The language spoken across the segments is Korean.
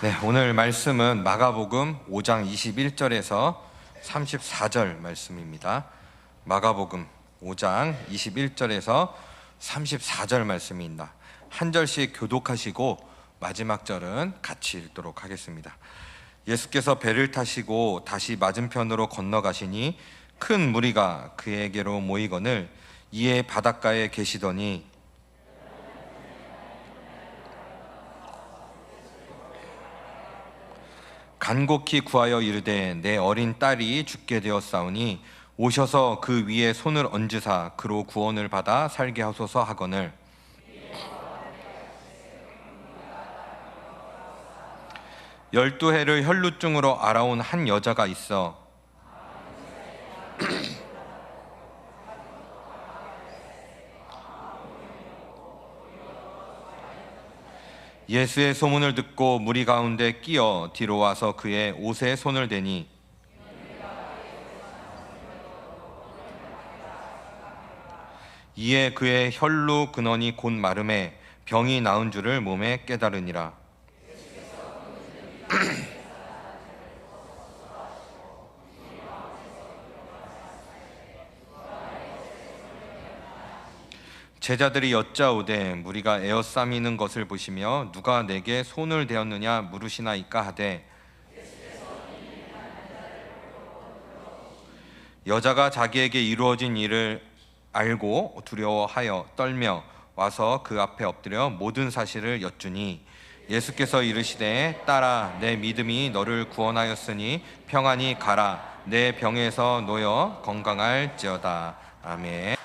네, 오늘 말씀은 마가복음 5장 21절에서 34절 말씀입니다. 마가복음 5장 21절에서 34절 말씀입니다. 한 절씩 교독하시고 마지막 절은 같이 읽도록 하겠습니다. 예수께서 배를 타시고 다시 맞은편으로 건너가시니 큰 무리가 그에게로 모이거늘 이에 바닷가에 계시더니 간곡히 구하여 이르되 내 어린 딸이 죽게 되었사오니 오셔서 그 위에 손을 얹으사 그로 구원을 받아 살게 하소서 하거늘 열두 해를 혈루증으로 앓아온 한 여자가 있어 예수의 소문을 듣고 무리 가운데 끼어 뒤로 와서 그의 옷에 손을 대니 이에 그의 혈루 근원이 곧 마름에 병이 나은 줄을 몸에 깨달으니라. 제자들이 여짜오되 무리가 에워싸미는 것을 보시며 누가 내게 손을 대었느냐 물으시나이까 하되 여자가 자기에게 이루어진 일을 알고 두려워하여 떨며 와서 그 앞에 엎드려 모든 사실을 여쭈니 예수께서 이르시되 딸아 내 믿음이 너를 구원하였으니 평안히 가라 내 병에서 놓여 건강할지어다. 아멘.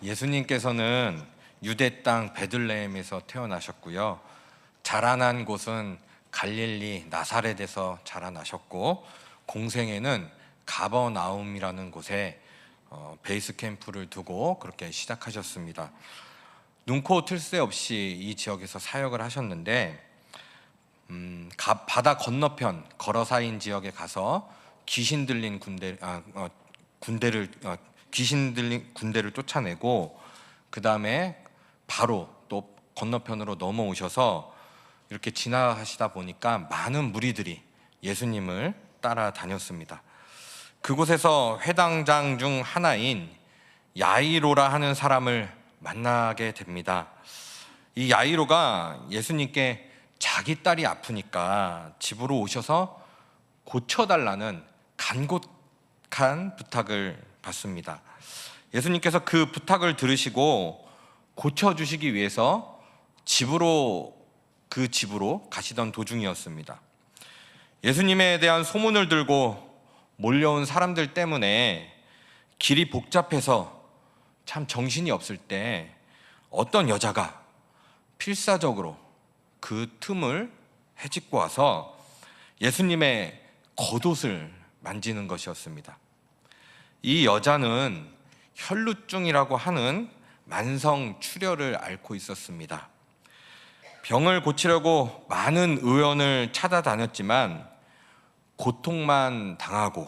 예수님께서는 유대 땅 베들레헴에서 태어나셨고요. 자라난 곳은 갈릴리 나사렛에서 자라나셨고 공생애는 가버나움이라는 곳에 베이스 캠프를 두고 그렇게 시작하셨습니다. 눈코 틀 새 없이 이 지역에서 사역을 하셨는데 바다 건너편 거러사인 지역에 가서 귀신 들린 군대를 쫓아내고 그 다음에 바로 또 건너편으로 넘어오셔서 이렇게 지나가시다 보니까 많은 무리들이 예수님을 따라다녔습니다. 그곳에서 회당장 중 하나인 야이로라 하는 사람을 만나게 됩니다. 이 야이로가 예수님께 자기 딸이 아프니까 집으로 오셔서 고쳐달라는 간곡한 부탁을 받습니다. 예수님께서 그 부탁을 들으시고 고쳐주시기 위해서 그 집으로 가시던 도중이었습니다. 예수님에 대한 소문을 들고 몰려온 사람들 때문에 길이 복잡해서 참 정신이 없을 때 어떤 여자가 필사적으로 그 틈을 헤집고 와서 예수님의 겉옷을 만지는 것이었습니다. 이 여자는 혈루증이라고 하는 만성 출혈을 앓고 있었습니다. 병을 고치려고 많은 의원을 찾아다녔지만 고통만 당하고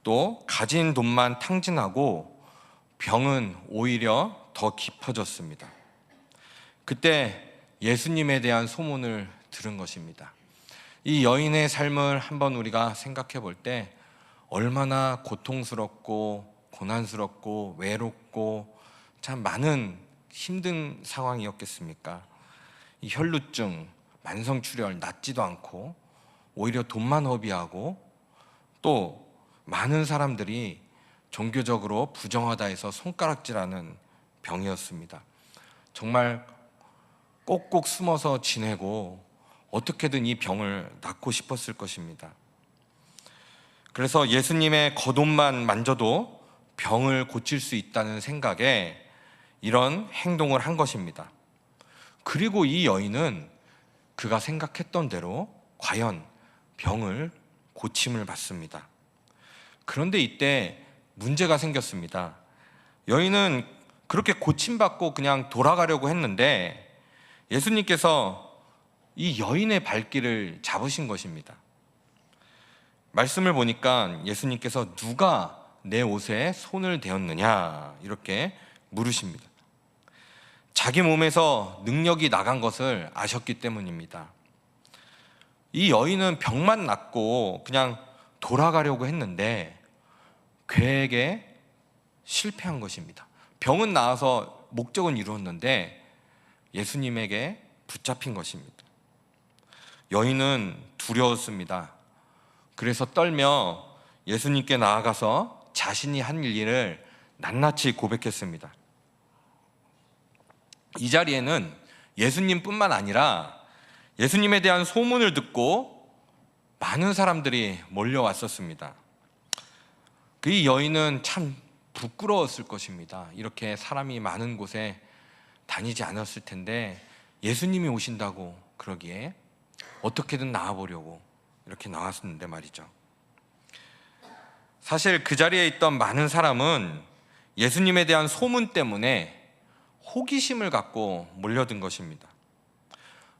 또 가진 돈만 탕진하고 병은 오히려 더 깊어졌습니다. 그때 예수님에 대한 소문을 들은 것입니다. 이 여인의 삶을 한번 우리가 생각해 볼 때 얼마나 고통스럽고 고난스럽고 외롭고 참 많은 힘든 상황이었겠습니까? 이 혈루증, 만성출혈 낫지도 않고 오히려 돈만 허비하고 또 많은 사람들이 종교적으로 부정하다 해서 손가락질하는 병이었습니다. 정말 꼭꼭 숨어서 지내고 어떻게든 이 병을 낫고 싶었을 것입니다. 그래서 예수님의 겉옷만 만져도 병을 고칠 수 있다는 생각에 이런 행동을 한 것입니다. 그리고 이 여인은 그가 생각했던 대로 과연 병을 고침을 받습니다. 그런데 이때 문제가 생겼습니다. 여인은 그렇게 고침받고 그냥 돌아가려고 했는데 예수님께서 이 여인의 발길을 잡으신 것입니다. 말씀을 보니까 예수님께서 누가 내 옷에 손을 대었느냐 이렇게 물으십니다. 자기 몸에서 능력이 나간 것을 아셨기 때문입니다. 이 여인은 병만 낫고 그냥 돌아가려고 했는데 계획에 실패한 것입니다. 병은 나아서 목적은 이루었는데 예수님에게 붙잡힌 것입니다. 여인은 두려웠습니다. 그래서 떨며 예수님께 나아가서 자신이 한 일을 낱낱이 고백했습니다. 이 자리에는 예수님뿐만 아니라 예수님에 대한 소문을 듣고 많은 사람들이 몰려왔었습니다. 그 여인은 참 부끄러웠을 것입니다. 이렇게 사람이 많은 곳에 다니지 않았을 텐데 예수님이 오신다고 그러기에 어떻게든 나와보려고 이렇게 나왔는데 말이죠. 사실 그 자리에 있던 많은 사람은 예수님에 대한 소문 때문에 호기심을 갖고 몰려든 것입니다.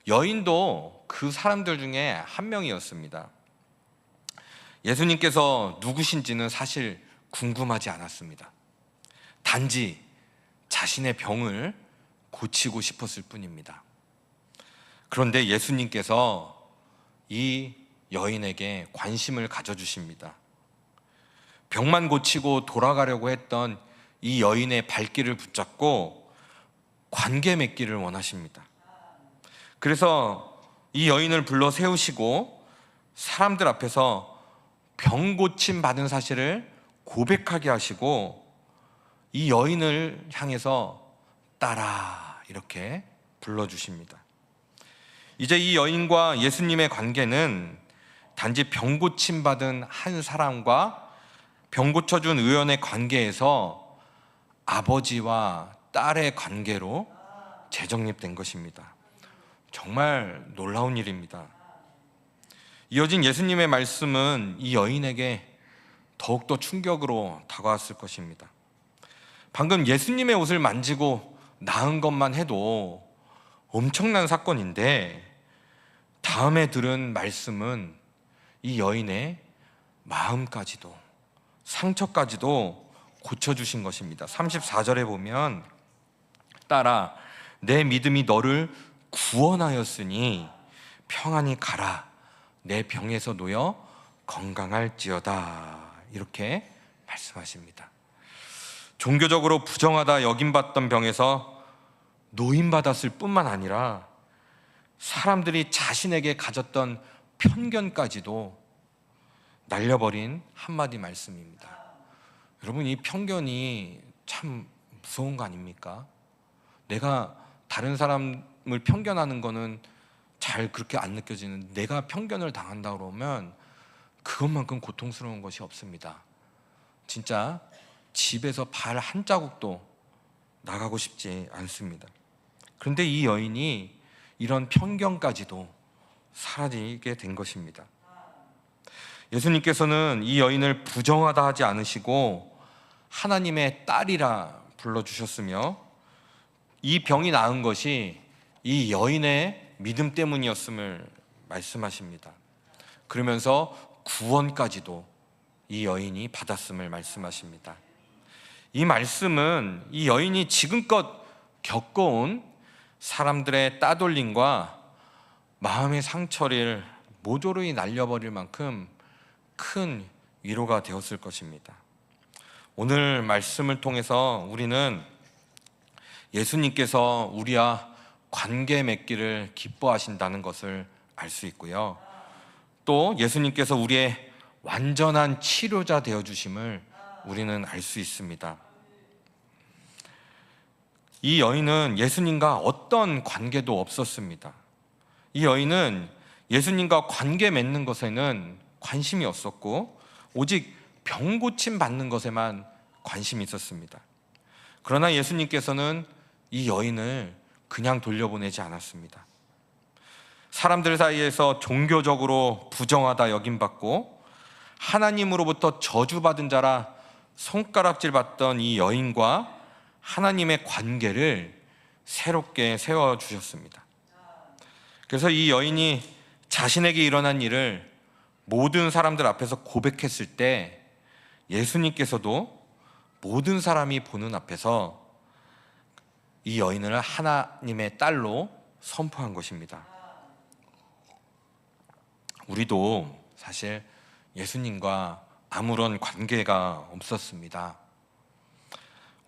여인도 그 사람들 중에 한 명이었습니다. 예수님께서 누구신지는 사실 궁금하지 않았습니다. 단지 자신의 병을 고치고 싶었을 뿐입니다. 그런데 예수님께서 이 여인에게 관심을 가져주십니다. 병만 고치고 돌아가려고 했던 이 여인의 발길을 붙잡고 관계 맺기를 원하십니다. 그래서 이 여인을 불러 세우시고 사람들 앞에서 병 고침 받은 사실을 고백하게 하시고 이 여인을 향해서 따라 이렇게 불러주십니다. 이제 이 여인과 예수님의 관계는 단지 병 고침 받은 한 사람과 병 고쳐준 의원의 관계에서 아버지와 딸의 관계로 재정립된 것입니다. 정말 놀라운 일입니다. 이어진 예수님의 말씀은 이 여인에게 더욱더 충격으로 다가왔을 것입니다. 방금 예수님의 옷을 만지고 나은 것만 해도 엄청난 사건인데 다음에 들은 말씀은 이 여인의 마음까지도 상처까지도 고쳐주신 것입니다. 34절에 보면 딸아 내 믿음이 너를 구원하였으니 평안히 가라 내 병에서 놓여 건강할지어다 이렇게 말씀하십니다. 종교적으로 부정하다 여김받던 병에서 노임받았을 뿐만 아니라 사람들이 자신에게 가졌던 편견까지도 날려버린 한마디 말씀입니다. 여러분 이 편견이 참 무서운 거 아닙니까? 내가 다른 사람을 편견하는 거는 잘 그렇게 안 느껴지는 내가 편견을 당한다 그러면 그것만큼 고통스러운 것이 없습니다. 진짜 집에서 발 한 자국도 나가고 싶지 않습니다. 그런데 이 여인이 이런 편견까지도 사라지게 된 것입니다. 예수님께서는 이 여인을 부정하다 하지 않으시고 하나님의 딸이라 불러주셨으며 이 병이 나은 것이 이 여인의 믿음 때문이었음을 말씀하십니다. 그러면서 구원까지도 이 여인이 받았음을 말씀하십니다. 이 말씀은 이 여인이 지금껏 겪어온 사람들의 따돌림과 마음의 상처를 모조리 날려버릴 만큼 큰 위로가 되었을 것입니다. 오늘 말씀을 통해서 우리는 예수님께서 우리와 관계 맺기를 기뻐하신다는 것을 알 수 있고요. 또 예수님께서 우리의 완전한 치료자 되어주심을 우리는 알 수 있습니다. 이 여인은 예수님과 어떤 관계도 없었습니다. 이 여인은 예수님과 관계 맺는 것에는 관심이 없었고 오직 병 고침 받는 것에만 관심이 있었습니다. 그러나 예수님께서는 이 여인을 그냥 돌려보내지 않았습니다. 사람들 사이에서 종교적으로 부정하다 여김받고 하나님으로부터 저주받은 자라 손가락질 받던 이 여인과 하나님의 관계를 새롭게 세워주셨습니다. 그래서 이 여인이 자신에게 일어난 일을 모든 사람들 앞에서 고백했을 때 예수님께서도 모든 사람이 보는 앞에서 이 여인을 하나님의 딸로 선포한 것입니다. 우리도 사실 예수님과 아무런 관계가 없었습니다.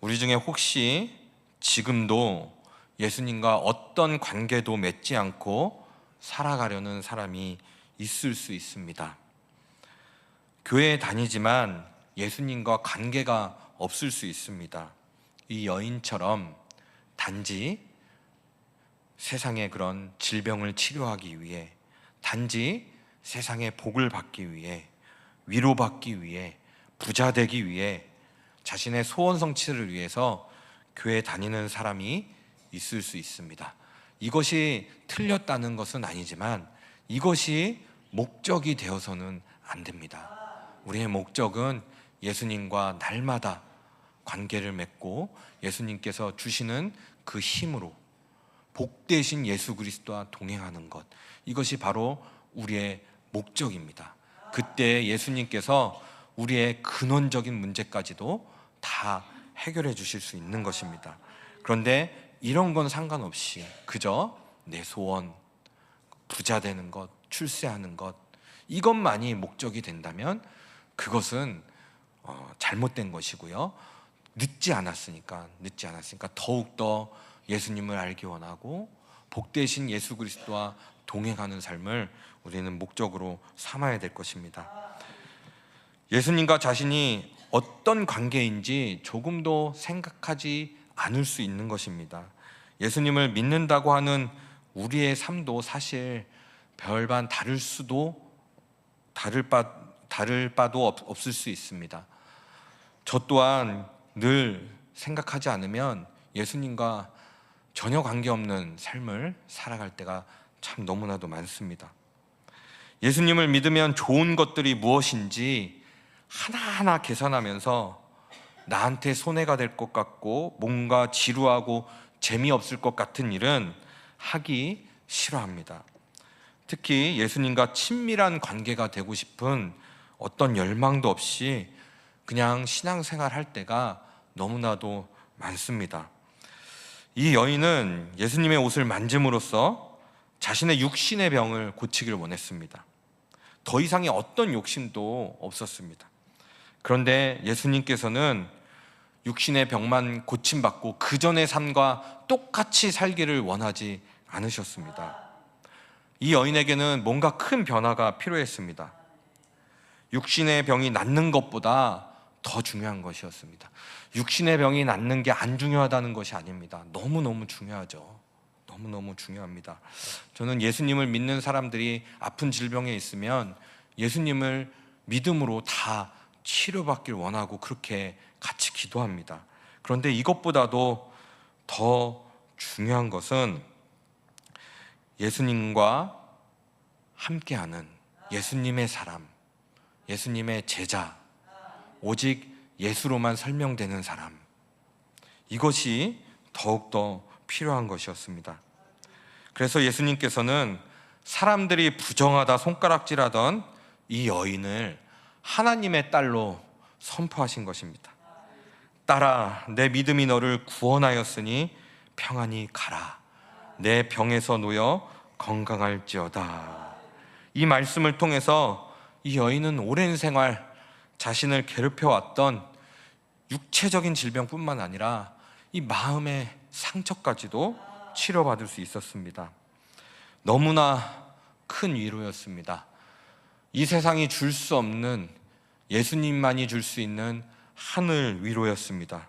우리 중에 혹시 지금도 예수님과 어떤 관계도 맺지 않고 살아가려는 사람이 있을 수 있습니다. 교회에 다니지만 예수님과 관계가 없을 수 있습니다. 이 여인처럼 단지 세상의 그런 질병을 치료하기 위해, 단지 세상의 복을 받기 위해, 위로받기 위해, 부자 되기 위해, 자신의 소원 성취를 위해서 교회에 다니는 사람이 있을 수 있습니다. 이것이 틀렸다는 것은 아니지만 이것이 목적이 되어서는 안 됩니다. 우리의 목적은 예수님과 날마다 관계를 맺고 예수님께서 주시는 그 힘으로 복되신 예수 그리스도와 동행하는 것, 이것이 바로 우리의 목적입니다. 그때 예수님께서 우리의 근원적인 문제까지도 다 해결해 주실 수 있는 것입니다. 그런데 이런 건 상관없이 그저 내 소원, 부자 되는 것, 출세하는 것, 이것만이 목적이 된다면 그것은 잘못된 것이고요. 늦지 않았으니까 더욱더 예수님을 알기 원하고 복되신 예수 그리스도와 동행하는 삶을 우리는 목적으로 삼아야 될 것입니다. 예수님과 자신이 어떤 관계인지 조금도 생각하지 않을 수 있는 것입니다. 예수님을 믿는다고 하는 우리의 삶도 사실 별반 다를 바도 없을 수 있습니다. 저 또한 늘 생각하지 않으면 예수님과 전혀 관계없는 삶을 살아갈 때가 참 너무나도 많습니다. 예수님을 믿으면 좋은 것들이 무엇인지 하나하나 계산하면서 나한테 손해가 될 것 같고 뭔가 지루하고 재미없을 것 같은 일은 하기 싫어합니다. 특히 예수님과 친밀한 관계가 되고 싶은 어떤 열망도 없이 그냥 신앙생활 할 때가 너무나도 많습니다. 이 여인은 예수님의 옷을 만짐으로써 자신의 육신의 병을 고치기를 원했습니다. 더 이상의 어떤 욕심도 없었습니다. 그런데 예수님께서는 육신의 병만 고침받고 그 전의 삶과 똑같이 살기를 원하지 않으셨습니다. 이 여인에게는 뭔가 큰 변화가 필요했습니다. 육신의 병이 낫는 것보다 더 중요한 것이었습니다. 육신의 병이 낫는 게 안 중요하다는 것이 아닙니다. 너무너무 중요하죠. 너무너무 중요합니다. 저는 예수님을 믿는 사람들이 아픈 질병에 있으면 예수님을 믿음으로 다 치료받길 원하고 그렇게 같이 기도합니다. 그런데 이것보다도 더 중요한 것은 예수님과 함께하는 예수님의 사람, 예수님의 제자, 오직 예수로만 설명되는 사람, 이것이 더욱더 필요한 것이었습니다. 그래서 예수님께서는 사람들이 부정하다 손가락질하던 이 여인을 하나님의 딸로 선포하신 것입니다. 딸아, 내 믿음이 너를 구원하였으니 평안히 가라. 내 병에서 놓여 건강할지어다. 이 말씀을 통해서 이 여인은 오랜 생활 자신을 괴롭혀왔던 육체적인 질병뿐만 아니라 이 마음의 상처까지도 치료받을 수 있었습니다. 너무나 큰 위로였습니다. 이 세상이 줄 수 없는, 예수님만이 줄 수 있는 하늘 위로였습니다.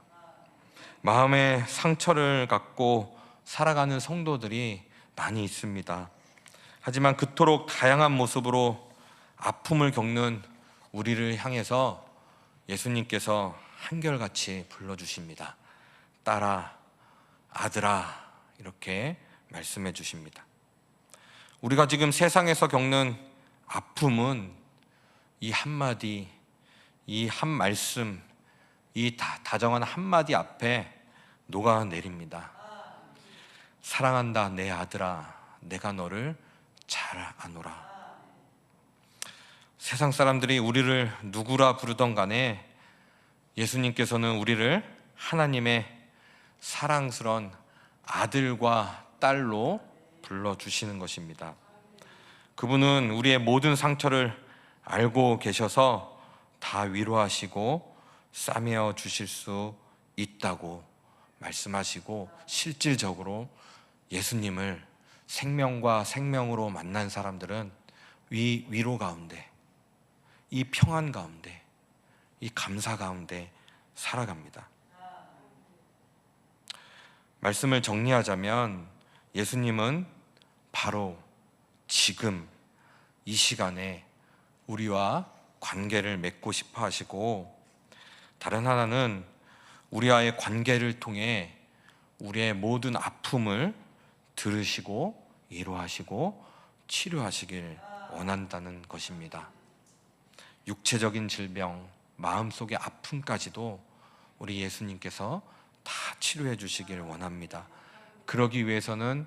마음의 상처를 갖고 살아가는 성도들이 많이 있습니다. 하지만 그토록 다양한 모습으로 아픔을 겪는 우리를 향해서 예수님께서 한결같이 불러주십니다. 딸아, 아들아, 이렇게 말씀해 주십니다. 우리가 지금 세상에서 겪는 아픔은 이 한마디, 이 한 말씀, 이 다정한 한마디 앞에 녹아내립니다. 사랑한다 내 아들아, 내가 너를 잘 아노라. 세상 사람들이 우리를 누구라 부르던 간에 예수님께서는 우리를 하나님의 사랑스러운 아들과 딸로 불러주시는 것입니다. 그분은 우리의 모든 상처를 알고 계셔서 다 위로하시고 싸매어 주실 수 있다고 말씀하시고, 실질적으로 예수님을 생명과 생명으로 만난 사람들은 이 위로 가운데, 이 평안 가운데, 이 감사 가운데 살아갑니다. 말씀을 정리하자면 예수님은 바로 지금 이 시간에 우리와 관계를 맺고 싶어 하시고, 다른 하나는 우리와의 관계를 통해 우리의 모든 아픔을 들으시고 위로하시고 치료하시길 원한다는 것입니다. 육체적인 질병, 마음속의 아픔까지도 우리 예수님께서 다 치료해 주시길 원합니다. 그러기 위해서는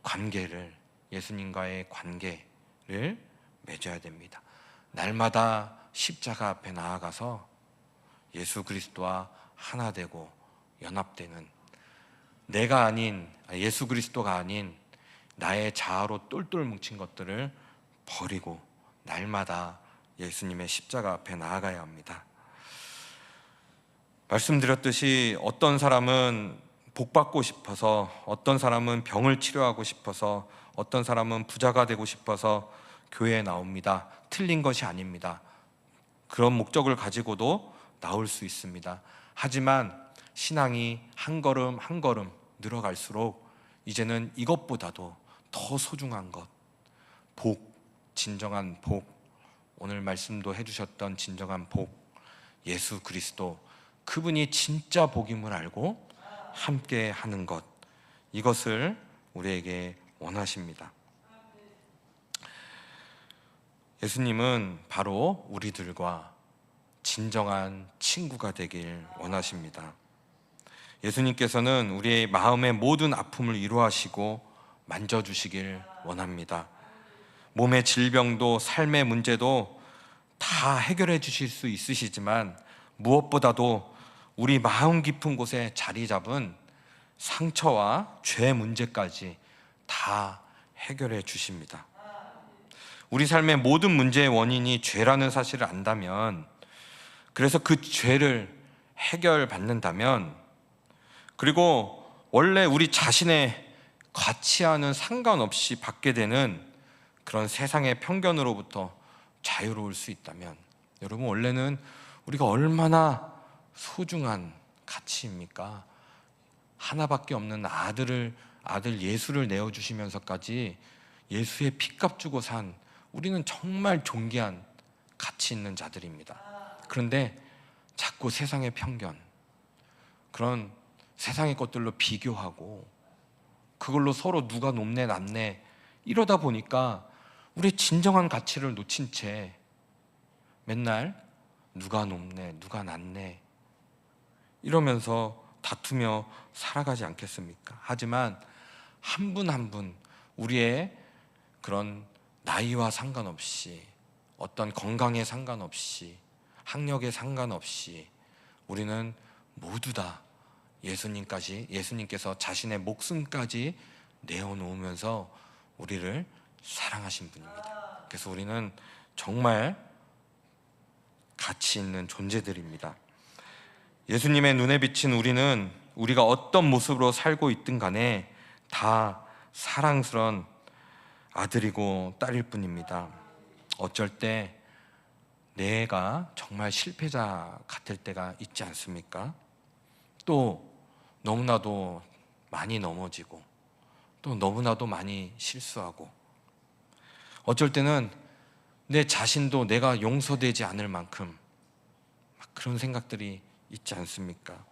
관계를, 예수님과의 관계를 맺어야 됩니다. 날마다 십자가 앞에 나아가서 예수 그리스도와 하나 되고 연합되는, 내가 아닌, 예수 그리스도가 아닌 나의 자아로 똘똘 뭉친 것들을 버리고 날마다 예수님의 십자가 앞에 나아가야 합니다. 말씀드렸듯이 어떤 사람은 복받고 싶어서, 어떤 사람은 병을 치료하고 싶어서, 어떤 사람은 부자가 되고 싶어서 교회에 나옵니다. 틀린 것이 아닙니다. 그런 목적을 가지고도 나올 수 있습니다. 하지만 신앙이 한 걸음 한 걸음 늘어갈수록 이제는 이것보다도 더 소중한 것, 복, 진정한 복, 오늘 말씀도 해주셨던 진정한 복, 예수 그리스도, 그분이 진짜 복임을 알고 함께 하는 것, 이것을 우리에게 원하십니다. 예수님은 바로 우리들과 진정한 친구가 되길 원하십니다. 예수님께서는 우리의 마음의 모든 아픔을 위로하시고 만져주시길 원합니다. 몸의 질병도 삶의 문제도 다 해결해 주실 수 있으시지만, 무엇보다도 우리 마음 깊은 곳에 자리 잡은 상처와 죄 문제까지 다 해결해 주십니다. 우리 삶의 모든 문제의 원인이 죄라는 사실을 안다면, 그래서 그 죄를 해결받는다면, 그리고 원래 우리 자신의 가치와는 상관없이 받게 되는 그런 세상의 편견으로부터 자유로울 수 있다면, 여러분, 원래는 우리가 얼마나 소중한 가치입니까? 하나밖에 없는 아들 예수를 내어주시면서까지 예수의 핏값 주고 산, 우리는 정말 존귀한 가치 있는 자들입니다. 그런데 자꾸 세상의 편견, 그런 세상의 것들로 비교하고 그걸로 서로 누가 높네 낮네, 이러다 보니까 우리의 진정한 가치를 놓친 채 맨날 누가 높네 누가 낮네 이러면서 다투며 살아가지 않겠습니까? 하지만 한 분 한 분, 우리의 그런 나이와 상관없이, 어떤 건강에 상관없이, 학력에 상관없이 우리는 모두 다 예수님께서 자신의 목숨까지 내어놓으면서 우리를 사랑하신 분입니다. 그래서 우리는 정말 가치 있는 존재들입니다. 예수님의 눈에 비친 우리는 우리가 어떤 모습으로 살고 있든 간에 다 사랑스러운 아들이고 딸일 뿐입니다. 어쩔 때 내가 정말 실패자 같을 때가 있지 않습니까? 또 너무나도 많이 넘어지고, 또 너무나도 많이 실수하고, 어쩔 때는 내 자신도 내가 용서되지 않을 만큼 그런 생각들이 있지 않습니까?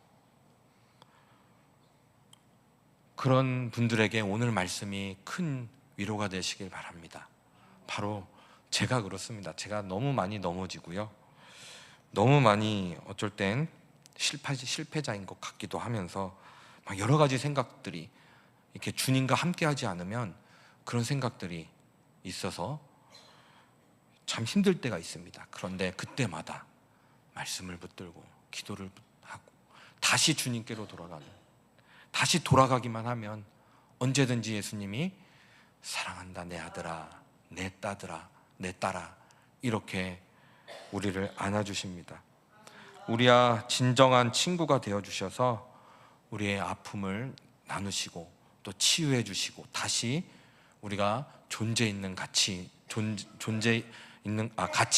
그런 분들에게 오늘 말씀이 큰 위로가 되시길 바랍니다. 바로 제가 그렇습니다. 제가 너무 많이 넘어지고요, 너무 많이 어쩔 땐 실패자인 것 같기도 하면서 막 여러 가지 생각들이, 이렇게 주님과 함께하지 않으면 그런 생각들이 있어서 참 힘들 때가 있습니다. 그런데 그때마다 말씀을 붙들고 기도를 하고 다시 주님께로 돌아가는, 다시 돌아가기만 하면 언제든지 예수님이 사랑한다 내 아들아, 내 딸들아, 내 딸아, 이렇게 우리를 안아주십니다. 우리와 진정한 친구가 되어주셔서 우리의 아픔을 나누시고 또 치유해 주시고 다시 우리가 가치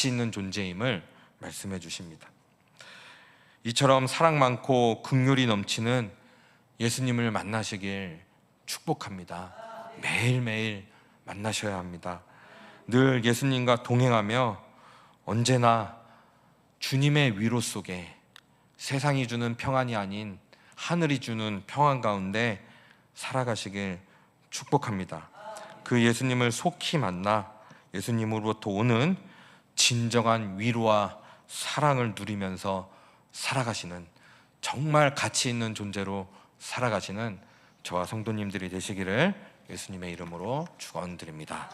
있는 존재임을 말씀해 주십니다. 이처럼 사랑 많고 긍휼이 넘치는 예수님을 만나시길 축복합니다. 매일매일 만나셔야 합니다. 늘 예수님과 동행하며 언제나 주님의 위로 속에 세상이 주는 평안이 아닌 하늘이 주는 평안 가운데 살아가시길 축복합니다. 그 예수님을 속히 만나 예수님으로부터 오는 진정한 위로와 사랑을 누리면서 살아가시는, 정말 가치 있는 존재로 살아가시는 저와 성도님들이 되시기를 예수님의 이름으로 축원드립니다.